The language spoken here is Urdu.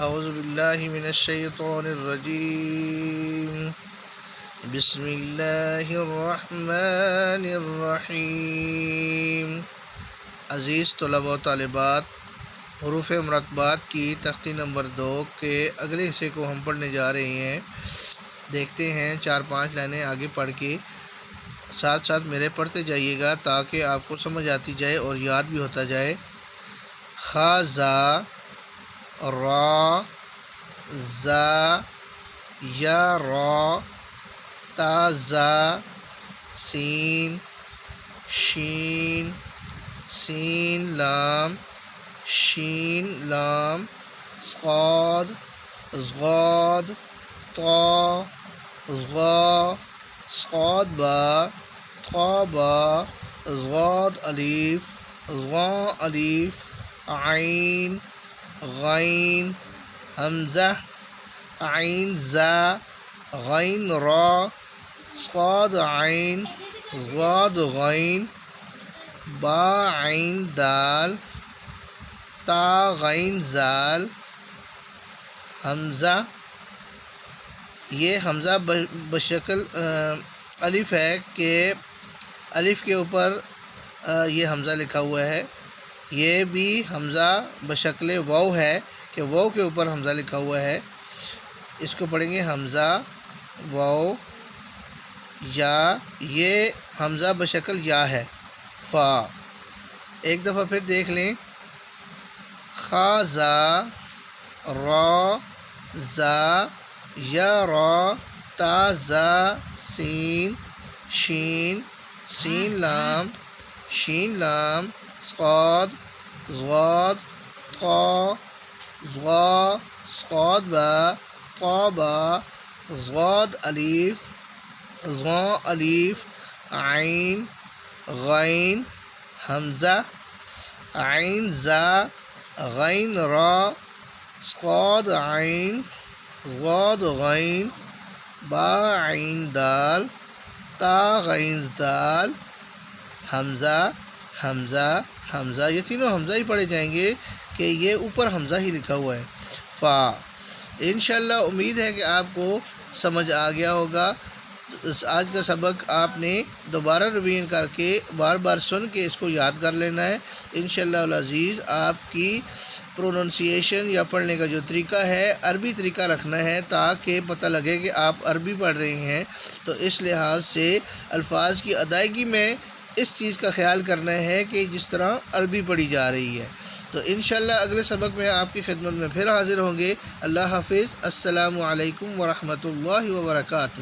اعوذ باللہ من الشیطان الرجیم بسم اللہ الرحمن الرحیم۔ عزیز طلباء و طالبات، حروف مرکبات کی تختی نمبر 2 کے اگلے حصے کو ہم پڑھنے جا رہے ہیں۔ دیکھتے ہیں 4-5 لائنیں آگے پڑھ کے ساتھ ساتھ میرے پڑھتے جائیے گا تاکہ آپ کو سمجھ آتی جائے اور یاد بھی ہوتا جائے۔ خا زا را زا یا را تا زا سین شین سین لام شین لام صاد ضاد طا ظا صاد با طا با ضاد الف ظا الف عین غین حمزہ عین زا غین را صاد عین ضاد غین با عین دال تا غین زال حمزہ۔ یہ حمزہ بشکل الف ہے کہ الف کے اوپر یہ حمزہ لکھا ہوا ہے۔ یہ بھی حمزہ بشکل واو ہے کہ واو کے اوپر حمزہ لکھا ہوا ہے۔ اس کو پڑھیں گے حمزہ واو یا، یہ حمزہ بشکل یا ہے فا۔ ایک دفعہ پھر دیکھ لیں۔ خا زا را زا یا را تا زا سین شین سین لام شین لام صاد ضاد طا ظا صاد با طا با ضاد الف ظا الف عین غین حمزہ عین زا غین را صاد عین ضاد غین با عین دال تا غین دال حمزہ حمزہ حمزہ۔ یہ تینوں حمزہ ہی پڑھے جائیں گے کہ یہ اوپر حمزہ ہی لکھا ہوا ہے فا۔ انشاءاللہ امید ہے کہ آپ کو سمجھ آ گیا ہوگا۔ آج کا سبق آپ نے دوبارہ ریویژن کر کے بار بار سن کے اس کو یاد کر لینا ہے۔ انشاءاللہ العزیز آپ کی پروننسیشن یا پڑھنے کا جو طریقہ ہے عربی طریقہ رکھنا ہے تاکہ پتہ لگے کہ آپ عربی پڑھ رہے ہیں۔ تو اس لحاظ سے الفاظ کی ادائیگی میں اس چیز کا خیال کرنا ہے کہ جس طرح عربی پڑھی جا رہی ہے۔ تو انشاءاللہ اگلے سبق میں آپ کی خدمت میں پھر حاضر ہوں گے۔ اللہ حافظ۔ السلام علیکم ورحمۃ اللہ وبرکاتہ۔